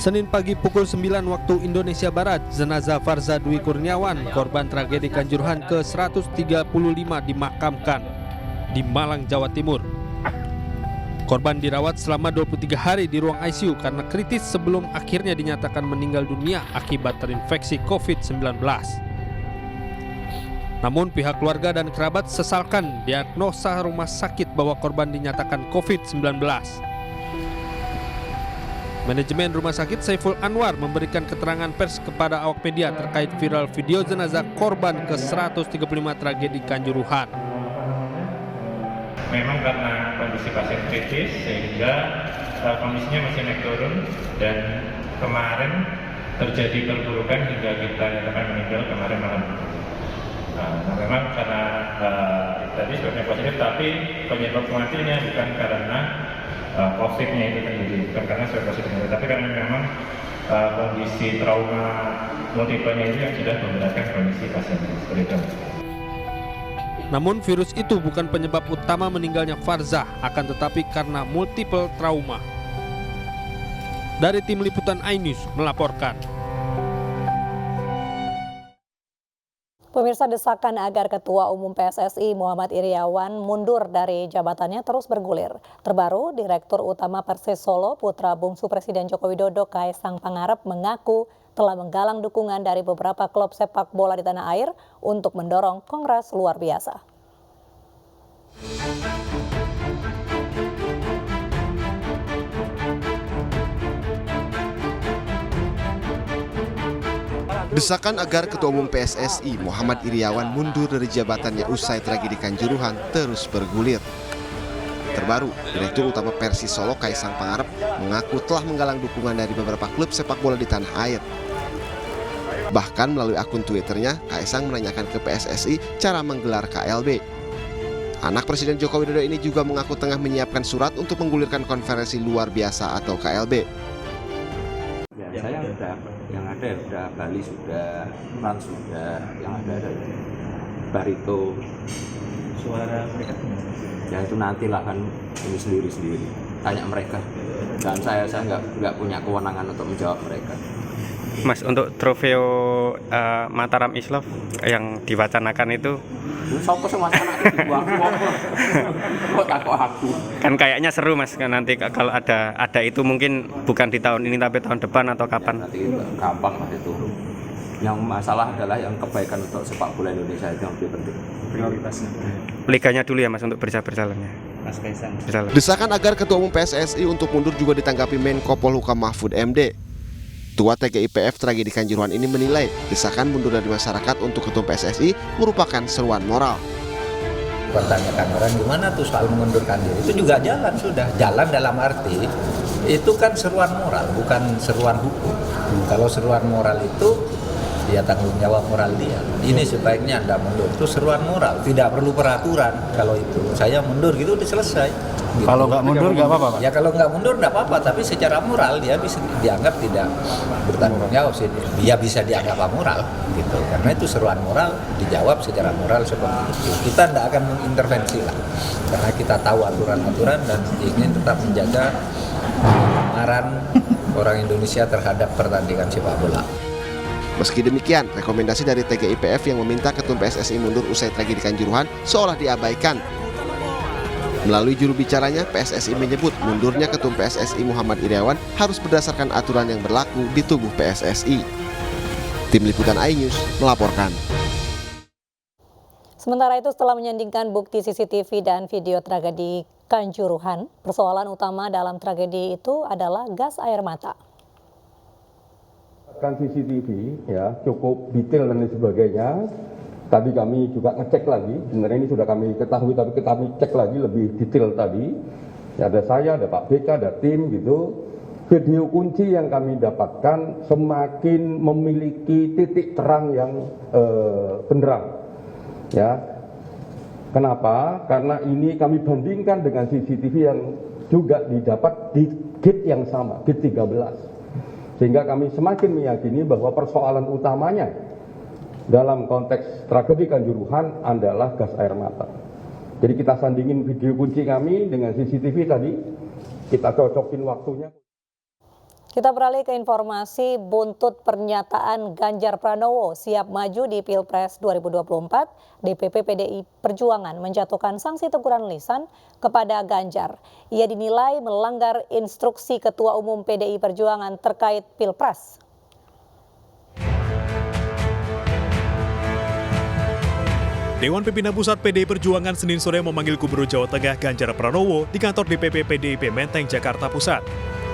Senin pagi pukul 9 waktu Indonesia Barat, jenazah Farza Dwi Kurniawan, korban tragedi Kanjuruhan ke-135 dimakamkan di Malang, Jawa Timur. Korban dirawat selama 23 hari di ruang ICU karena kritis sebelum akhirnya dinyatakan meninggal dunia akibat terinfeksi COVID-19. Namun pihak keluarga dan kerabat sesalkan diagnosa rumah sakit bahwa korban dinyatakan COVID-19. Manajemen Rumah Sakit Saiful Anwar memberikan keterangan pers kepada awak media terkait viral video jenazah korban ke-135 tragedi Kanjuruhan. Memang karena kondisi pasien kritis sehingga kondisinya masih naik turun dan kemarin terjadi perburukan hingga kita nyatakan meninggal kemarin malam. Nah, memang karena tadi sebabnya positif, tapi penyebab kematiannya bukan karena COVID-nya itu sendiri, bukan karena swab positifnya, tapi karena memang kondisi trauma multiplenya itu yang sudah memberatkan kondisi pasien seperti itu. Namun virus itu bukan penyebab utama meninggalnya Farza, akan tetapi karena multiple trauma. Dari tim liputan iNews melaporkan. Pemirsa, desakan agar Ketua Umum PSSI Muhammad Iryawan mundur dari jabatannya terus bergulir. Terbaru, Direktur Utama Persis Solo, putra bungsu Presiden Joko Widodo, Kaisang Pangarep, mengaku telah menggalang dukungan dari beberapa klub sepak bola di tanah air untuk mendorong kongres luar biasa. Desakan agar Ketua Umum PSSI Muhammad Iryawan mundur dari jabatannya usai tragedi Kanjuruhan terus bergulir. Terbaru, Direktur Utama Persis Solo Kaisang Pangarep mengaku telah menggalang dukungan dari beberapa klub sepak bola di tanah air. Bahkan melalui akun Twitternya, Kaisang menanyakan ke PSSI cara menggelar KLB. Anak Presiden Joko Widodo ini juga mengaku tengah menyiapkan surat untuk menggulirkan konferensi luar biasa atau KLB. Saya udah Bali sudah, Trans sudah, yang ada Barito. Suara mereka? Ya itu nantilah kan ini sendiri. Tanya mereka. Dan saya nggak punya kewenangan untuk menjawab mereka. Mas, untuk trofeo Mataram Islov yang diwacanakan itu Sopo sama anak itu dibuang kok takut aku. Kan kayaknya seru Mas, kan nanti kalau ada itu mungkin bukan di tahun ini tapi tahun depan atau kapan. Ya, nanti gampang Mas itu. Yang masalah adalah yang kebaikan untuk sepak bola Indonesia itu yang lebih penting. Prioritasnya. Liganya dulu ya Mas untuk berjalannya. Mas Kaisang. Desakan agar Ketua Umum PSSI untuk mundur juga ditanggapi Menko Polhukam Mahfud MD. Ketua TGIPF tragedi Kanjuruhan ini menilai desakan mundur dari masyarakat untuk Ketua PSSI merupakan seruan moral. Pertanyakan orang gimana tuh soal mengundurkan diri, itu juga sudah jalan dalam arti itu kan seruan moral, bukan seruan hukum. Kalau seruan moral itu dia tanggung jawab moral dia. Ini sebaiknya Anda mundur, itu seruan moral, tidak perlu peraturan. Kalau itu saya mundur gitu udah selesai. Gitu. Kalau nggak mundur nggak apa-apa, Pak? Ya kalau nggak mundur nggak apa-apa, tapi secara moral dia bisa dianggap tidak bertanggung jawab, dia bisa dianggap amoral gitu. Karena itu seruan moral dijawab secara moral seperti itu. Kita tidak akan mengintervensi lah, karena kita tahu aturan-aturan dan ingin tetap menjaga kemaran orang Indonesia terhadap pertandingan sepak bola. Meski demikian, rekomendasi dari TGIPF yang meminta Ketum PSSI mundur usai tragedi Kanjuruhan seolah diabaikan. Melalui juru bicaranya, PSSI menyebut mundurnya Ketum PSSI Muhammad Iryawan harus berdasarkan aturan yang berlaku di tubuh PSSI. Tim Liputan iNews melaporkan. Sementara itu, setelah menyandingkan bukti CCTV dan video tragedi Kanjuruhan, persoalan utama dalam tragedi itu adalah gas air mata. Kan CCTV ya cukup detail dan lain sebagainya. Tadi kami juga ngecek lagi, sebenarnya ini sudah kami ketahui tapi kami cek lagi lebih detail tadi. Ya, ada saya, ada Pak BK, ada tim gitu. Video kunci yang kami dapatkan semakin memiliki titik terang yang benderang. Ya, kenapa? Karena ini kami bandingkan dengan CCTV yang juga didapat di gate yang sama, gate 13. Sehingga kami semakin meyakini bahwa persoalan utamanya dalam konteks tragedi Kanjuruhan adalah gas air mata. Jadi kita sandingin video kunci kami dengan CCTV tadi, kita cocokin waktunya. Kita beralih ke informasi buntut pernyataan Ganjar Pranowo siap maju di Pilpres 2024, DPP PDI Perjuangan menjatuhkan sanksi teguran lisan kepada Ganjar. Ia dinilai melanggar instruksi Ketua Umum PDI Perjuangan terkait Pilpres. Dewan Pimpinan Pusat PDI Perjuangan Senin sore memanggil Gubernur Jawa Tengah Ganjar Pranowo di kantor DPP PDIP Menteng, Jakarta Pusat.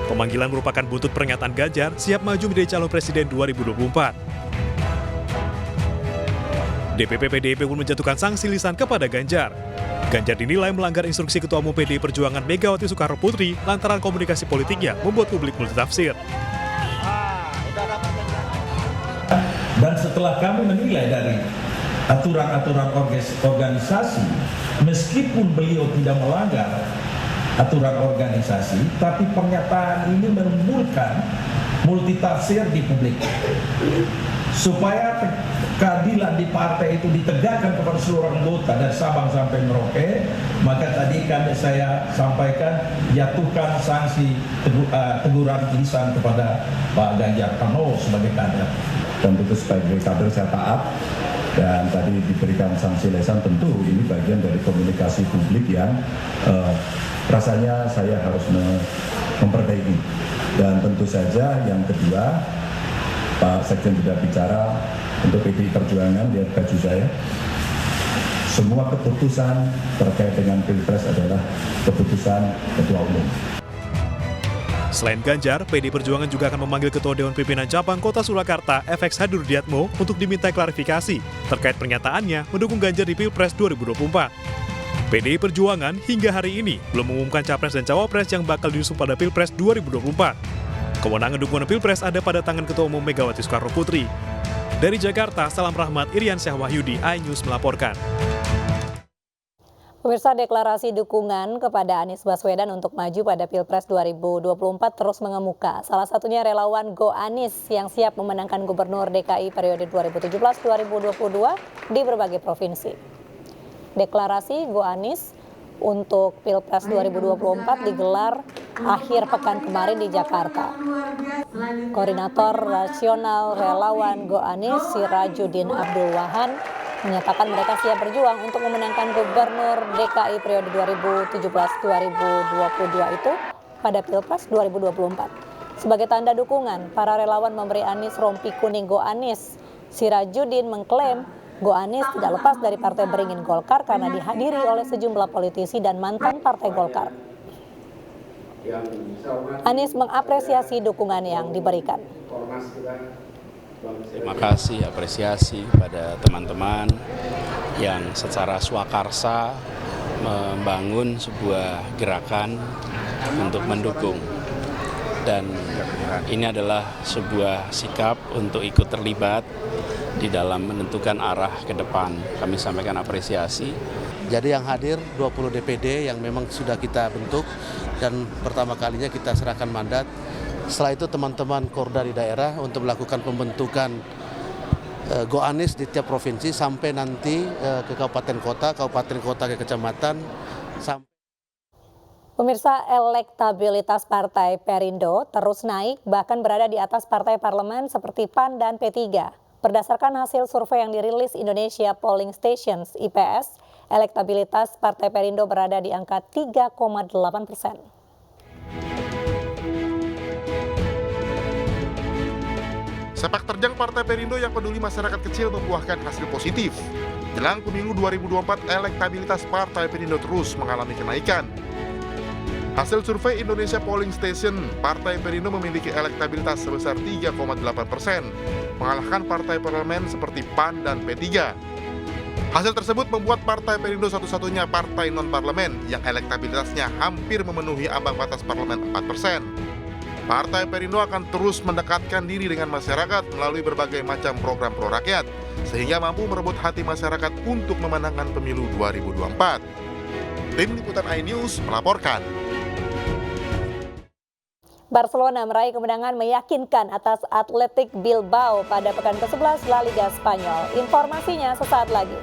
Pemanggilan merupakan buntut pernyataan Ganjar siap maju menjadi calon presiden 2024. DPP PDIP pun menjatuhkan sanksi lisan kepada Ganjar. Ganjar dinilai melanggar instruksi Ketua Umum PDI Perjuangan Megawati Soekarno Putri lantaran komunikasi politiknya membuat publik multitafsir. Dan setelah kami menilai dari aturan-aturan organisasi, meskipun beliau tidak melanggar aturan organisasi, tapi pernyataan ini menimbulkan multitafsir di publik. Supaya keadilan di partai itu ditegakkan kepada seluruh anggota dari Sabang sampai Merauke, maka tadi saya sampaikan jatuhkan sanksi teguran lisan kepada Pak Ganjar Pranowo sebagai kader. Dan tentu sebagai kader saya taat, dan tadi diberikan sanksi lisan, tentu ini bagian dari komunikasi publik yang rasanya saya harus memperbaiki. Dan tentu saja yang kedua, Pak Sekjen sudah bicara untuk PDI Perjuangan, lihat baju saya. Semua keputusan terkait dengan Pilpres adalah keputusan Ketua Umum. Selain Ganjar, PDI Perjuangan juga akan memanggil Ketua Dewan Pimpinan Cabang Kota Surakarta, FX Hadurdiatmo, untuk diminta klarifikasi terkait pernyataannya mendukung Ganjar di Pilpres 2024. PDI Perjuangan hingga hari ini belum mengumumkan capres dan cawapres yang bakal diusung pada Pilpres 2024. Kewenangan dukungan Pilpres ada pada tangan Ketua Umum Megawati Soekarno Putri. Dari Jakarta, Salam Rahmat, Irian Syah Wahyudi, iNews melaporkan. Pemirsa, deklarasi dukungan kepada Anies Baswedan untuk maju pada Pilpres 2024 terus mengemuka. Salah satunya relawan Go Anies yang siap memenangkan Gubernur DKI periode 2017-2022 di berbagai provinsi. Deklarasi Go Anies untuk Pilpres 2024 digelar akhir pekan kemarin di Jakarta. Koordinator Nasional Relawan Go Anies, Sirajuddin Abdul Wahan, menyatakan mereka siap berjuang untuk memenangkan Gubernur DKI periode 2017-2022 itu pada Pilpres 2024. Sebagai tanda dukungan, para relawan memberi Anies rompi kuning Go Anies. Sirajuddin mengklaim Go Anies tidak lepas dari Partai Beringin Golkar karena dihadiri oleh sejumlah politisi dan mantan Partai Golkar. Anies mengapresiasi dukungan yang diberikan. Terima kasih, apresiasi pada teman-teman yang secara swakarsa membangun sebuah gerakan untuk mendukung. Dan ini adalah sebuah sikap untuk ikut terlibat di dalam menentukan arah ke depan. Kami sampaikan apresiasi. Jadi yang hadir 20 DPD yang memang sudah kita bentuk dan pertama kalinya kita serahkan mandat. Setelah itu teman-teman Korda di daerah untuk melakukan pembentukan Go Anies di tiap provinsi sampai nanti ke kabupaten kota ke kecamatan. Pemirsa, elektabilitas Partai Perindo terus naik bahkan berada di atas partai parlemen seperti PAN dan P3. Berdasarkan hasil survei yang dirilis Indonesia Polling Stations (IPS), elektabilitas Partai Perindo berada di angka 3,8%. Sepak terjang Partai Perindo yang peduli masyarakat kecil membuahkan hasil positif. Jelang pemilu 2024, elektabilitas Partai Perindo terus mengalami kenaikan. Hasil survei Indonesia Polling Station, Partai Perindo memiliki elektabilitas sebesar 3,8%, mengalahkan partai parlemen seperti PAN dan P3. Hasil tersebut membuat Partai Perindo satu-satunya partai non-parlemen yang elektabilitasnya hampir memenuhi ambang batas parlemen 4%. Partai Perindo akan terus mendekatkan diri dengan masyarakat melalui berbagai macam program pro rakyat, sehingga mampu merebut hati masyarakat untuk memenangkan pemilu 2024. Tim Liputan iNews melaporkan. Barcelona meraih kemenangan meyakinkan atas Athletic Bilbao pada pekan ke-11 La Liga Spanyol. Informasinya sesaat lagi.